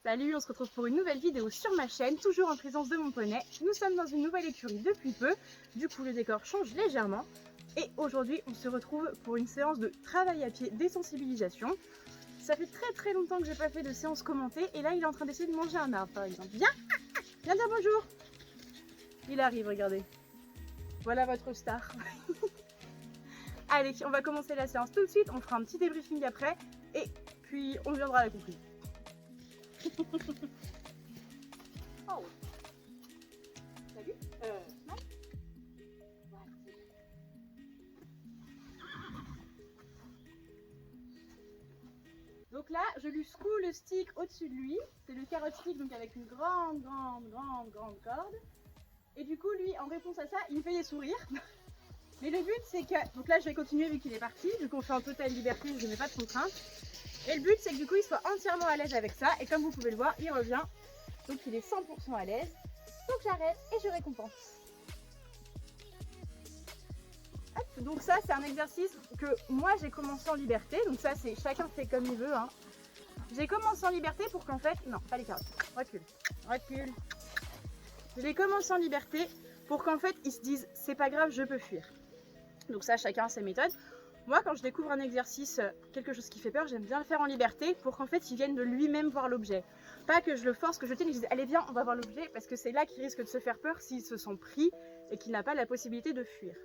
Salut, on se retrouve pour une nouvelle vidéo sur ma chaîne, toujours en présence de mon poney. Nous sommes dans une nouvelle écurie depuis peu, du coup le décor change légèrement. Et aujourd'hui, on se retrouve pour une séance de travail à pied désensibilisation. Ça fait très longtemps que j'ai pas fait de séance commentée et là il est en train d'essayer de manger un arbre par exemple. Viens, viens dire bonjour. Il arrive, regardez. Voilà votre star. Allez, on va commencer la séance tout de suite, on fera un petit débriefing après et puis on viendra à la conclusion. Oh. Salut. Non. Voilà. Donc là, je lui secoue le stick au-dessus de lui. C'est le carotte stick, donc avec une grande corde. Et du coup, lui, en réponse à ça, il me fait des sourires. Mais le but, c'est que... Donc là, je vais continuer vu qu'il est parti. Du coup, on fait en totale liberté, je ne mets pas de contraintes. Et le but, c'est que du coup, il soit entièrement à l'aise avec ça. Et comme vous pouvez le voir, il revient. Donc, il est 100% à l'aise. Donc, j'arrête et je récompense. Hop. Donc ça, c'est un exercice que moi, j'ai commencé en liberté. Donc ça, c'est chacun fait comme il veut. Hein. J'ai commencé en liberté pour qu'en fait... Non, pas les carottes. Recule. Recule. Je l'ai commencé en liberté pour qu'en fait, ils se disent, c'est pas grave, je peux fuir. Donc ça, chacun a ses méthodes. Moi, quand je découvre un exercice, quelque chose qui fait peur, j'aime bien le faire en liberté pour qu'en fait, il vienne de lui-même voir l'objet. Pas que je le force, que je tienne et que je dise, allez viens, on va voir l'objet, parce que c'est là qu'il risque de se faire peur s'il se sent pris et qu'il n'a pas la possibilité de fuir.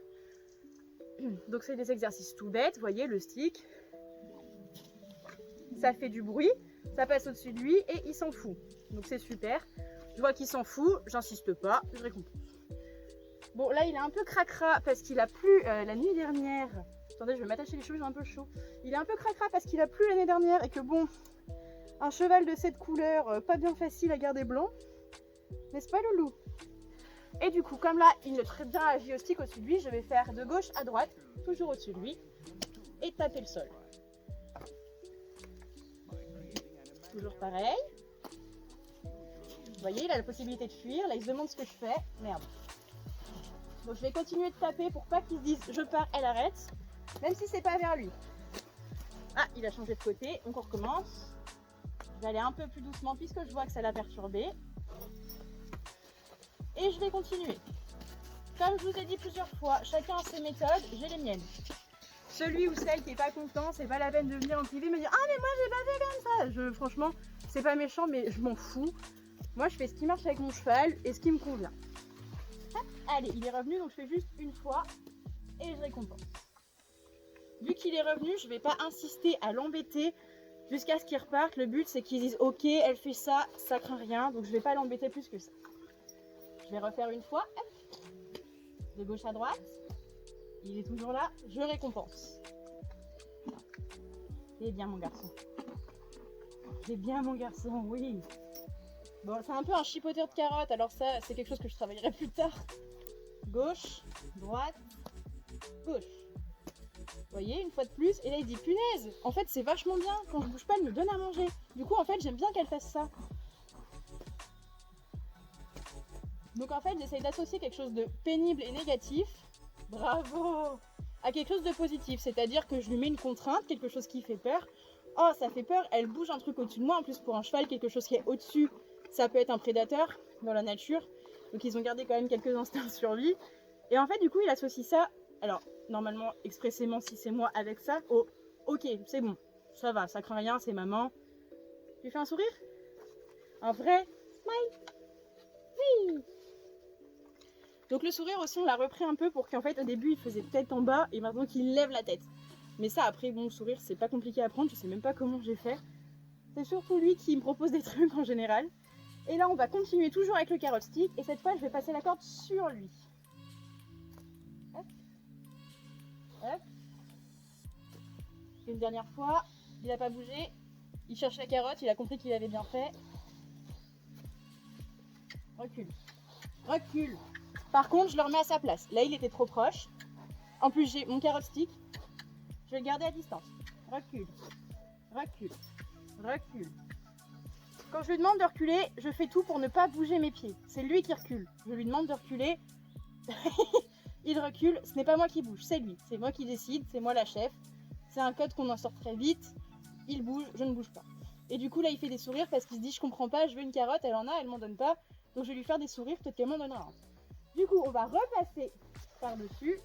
Donc c'est des exercices tout bêtes, vous voyez, le stick. Ça fait du bruit, ça passe au-dessus de lui et il s'en fout. Donc c'est super. Je vois qu'il s'en fout, j'insiste pas, je récompense. Bon, là, il est un peu cracra parce qu'il a plu la nuit dernière. Attendez, je vais m'attacher les cheveux, j'ai un peu chaud. Il est un peu cracra parce qu'il a plu l'année dernière et que bon, un cheval de cette couleur, pas bien facile à garder blanc. N'est-ce pas, loulou? Et du coup, comme là, il est très bien agi au stick au-dessus de lui, je vais faire de gauche à droite, toujours au-dessus de lui, et taper le sol. Toujours pareil. Vous voyez, il a la possibilité de fuir. Là, il se demande ce que je fais. Merde. Donc je vais continuer de taper pour pas qu'il se dise je pars, elle arrête, même si c'est pas vers lui. Ah, il a changé de côté, donc on recommence. Je vais aller un peu plus doucement puisque je vois que ça l'a perturbé. Et je vais continuer. Comme je vous ai dit plusieurs fois, chacun a ses méthodes, j'ai les miennes. Celui ou celle qui est pas content, c'est pas la peine de venir en privé me dire ah mais moi j'ai pas fait comme ça. Franchement, c'est pas méchant mais je m'en fous. Moi je fais ce qui marche avec mon cheval et ce qui me convient. Allez, il est revenu, donc je fais juste une fois et je récompense. Vu qu'il est revenu, je ne vais pas insister à l'embêter jusqu'à ce qu'il reparte. Le but, c'est qu'il dise « Ok, elle fait ça, ça craint rien. » Donc je ne vais pas l'embêter plus que ça. Je vais refaire une fois. Hop. De gauche à droite. Il est toujours là. Je récompense. C'est bien, mon garçon. C'est bien, mon garçon, oui. Bon, c'est un peu un chipoteur de carottes. Alors ça, c'est quelque chose que je travaillerai plus tard. Gauche, droite, gauche. Vous voyez, une fois de plus. Et là, il dit, punaise, en fait, c'est vachement bien. Quand je bouge pas, elle me donne à manger. Du coup, en fait, j'aime bien qu'elle fasse ça. Donc, en fait, j'essaye d'associer quelque chose de pénible et négatif. Bravo! À quelque chose de positif. C'est-à-dire que je lui mets une contrainte, quelque chose qui fait peur. Oh, ça fait peur, elle bouge un truc au-dessus de moi. En plus, pour un cheval, quelque chose qui est au-dessus, ça peut être un prédateur dans la nature. Donc ils ont gardé quand même quelques instincts de survie. Et en fait, du coup, il associe ça, alors normalement, expressément, si c'est moi avec ça, au ok, c'est bon, ça va, ça craint rien, c'est maman. Tu lui fais un sourire? Un vrai smile? Oui! Donc le sourire aussi, on l'a repris un peu pour qu'en fait, au début, il faisait tête en bas et maintenant qu'il lève la tête. Mais ça, après, bon, le sourire, c'est pas compliqué à prendre, je sais même pas comment j'ai fait. C'est surtout lui qui me propose des trucs en général. Et là, on va continuer toujours avec le carotte stick. Et cette fois, je vais passer la corde sur lui. Hop. Hop. Une dernière fois. Il n'a pas bougé. Il cherche la carotte. Il a compris qu'il avait bien fait. Recule. Recule. Par contre, je le remets à sa place. Là, il était trop proche. En plus, j'ai mon carotte stick. Je vais le garder à distance. Recule. Recule. Recule. Quand je lui demande de reculer, je fais tout pour ne pas bouger mes pieds. C'est lui qui recule. Je lui demande de reculer. Il recule. Ce n'est pas moi qui bouge, c'est lui. C'est moi qui décide, c'est moi la chef. C'est un code qu'on en sort très vite. Il bouge, je ne bouge pas. Et du coup là il fait des sourires parce qu'il se dit je comprends pas, je veux une carotte, elle en a, elle m'en donne pas. Donc je vais lui faire des sourires, peut-être qu'elle m'en donnera un. Du coup on va repasser par-dessus.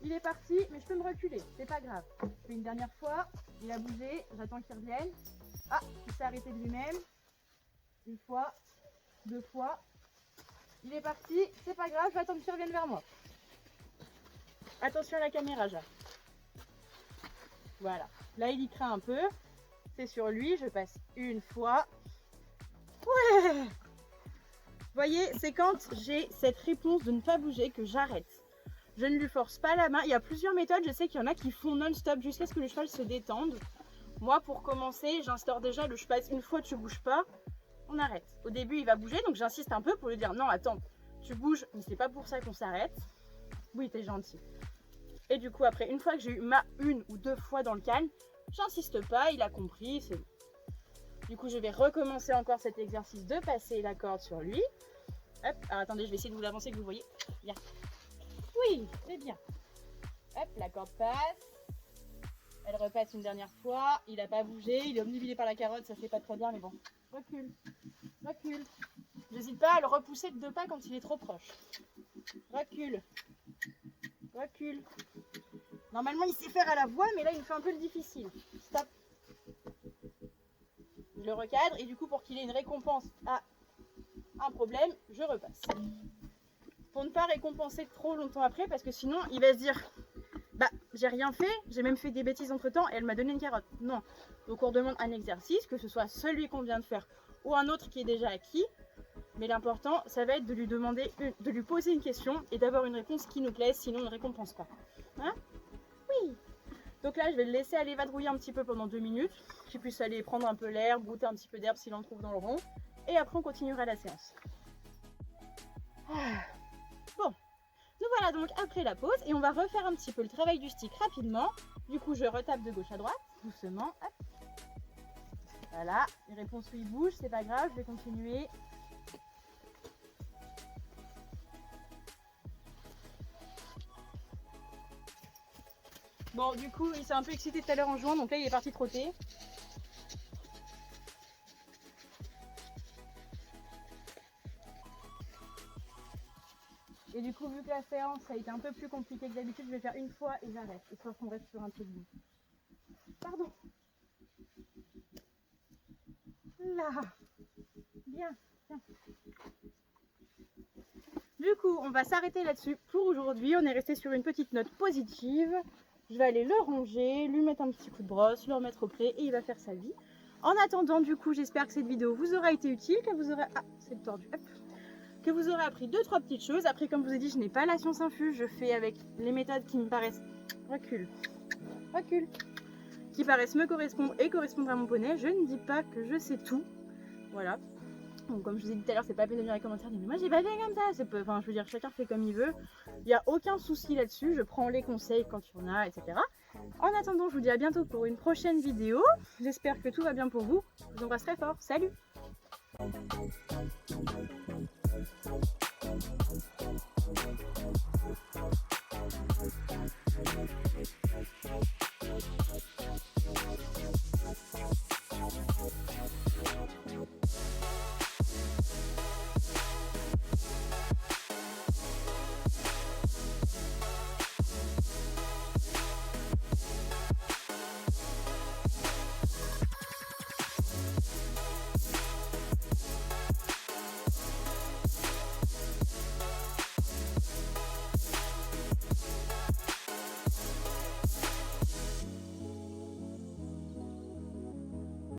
Il est parti, mais je peux me reculer, c'est pas grave. Je fais une dernière fois, il a bougé, j'attends qu'il revienne. Ah, il s'est arrêté de lui-même. Une fois, 2 fois. Il est parti, c'est pas grave, j'attends qu'il revienne vers moi. Attention à la caméra, Jacques. Voilà, là il y craint un peu. C'est sur lui, je passe une fois. Ouais. Vous voyez, c'est quand j'ai cette réponse de ne pas bouger que j'arrête. Je ne lui force pas la main. Il y a plusieurs méthodes. Je sais qu'il y en a qui font non-stop jusqu'à ce que le cheval se détende. Moi, pour commencer, j'instaure déjà le cheval. Une fois tu bouges pas, on arrête. Au début, il va bouger, donc j'insiste un peu pour lui dire non, attends, tu bouges, mais c'est pas pour ça qu'on s'arrête. Oui, t'es gentil. Et du coup, après, une fois que j'ai eu ma 1 ou 2 fois dans le calme, j'insiste pas, il a compris, c'est bon. Du coup, je vais recommencer encore cet exercice de passer la corde sur lui. Hop, alors attendez, je vais essayer de vous l'avancer que vous voyez. Bien. Oui, c'est bien. Hop, la corde passe. Elle repasse une dernière fois. Il n'a pas bougé. Il est obnubilé par la carotte. Ça, c'est pas très bien, mais bon. Recule. Recule. N'hésite pas à le repousser de 2 pas quand il est trop proche. Recule. Recule. Normalement, il sait faire à la voix, mais là, il me fait un peu le difficile. Stop. Je le recadre. Et du coup, pour qu'il ait une récompense à un problème, je repasse. Pour ne pas récompenser trop longtemps après, parce que sinon il va se dire bah j'ai rien fait, j'ai même fait des bêtises entre temps et elle m'a donné une carotte. Non, donc on demande un exercice, que ce soit celui qu'on vient de faire ou un autre qui est déjà acquis, mais l'important ça va être de lui demander, de lui poser une question et d'avoir une réponse qui nous plaise, sinon on ne récompense pas. Hein? Oui. Donc là je vais le laisser aller vadrouiller un petit peu pendant 2 minutes, qu'il puisse aller prendre un peu l'air, brouter un petit peu d'herbe s'il en trouve dans le rond, et après on continuera la séance. Bon, nous voilà donc après la pause et on va refaire un petit peu le travail du stick rapidement. Du coup, je retape de gauche à droite, doucement. Hop. Voilà, les réponses où il bouge, c'est pas grave, je vais continuer. Bon, du coup, il s'est un peu excité tout à l'heure en jouant, donc là, il est parti trotter. Et du coup, vu que la séance a été un peu plus compliquée que d'habitude, je vais faire une fois et j'arrête. Histoire qu'on reste sur un truc bon. Pardon. Là. Bien, bien. Du coup, on va s'arrêter là-dessus pour aujourd'hui. On est resté sur une petite note positive. Je vais aller le ranger, lui mettre un petit coup de brosse, le remettre au pré et il va faire sa vie. En attendant, du coup, j'espère que cette vidéo vous aura été utile, que vous aurez... Ah, c'est tordu. Hop. Que vous aurez appris 2-3 petites choses. Après, comme je vous ai dit, je n'ai pas la science infuse. Je fais avec les méthodes qui me paraissent... Recule. Recule. Qui paraissent me correspondre et correspondre à mon poney. Je ne dis pas que je sais tout. Voilà. Donc, comme je vous ai dit tout à l'heure, c'est pas peine de venir les commentaires. Mais moi, j'ai pas fait comme ça. Enfin, je veux dire, chacun fait comme il veut. Il n'y a aucun souci là-dessus. Je prends les conseils quand il y en a, etc. En attendant, je vous dis à bientôt pour une prochaine vidéo. J'espère que tout va bien pour vous. Je vous embrasse très fort. Salut!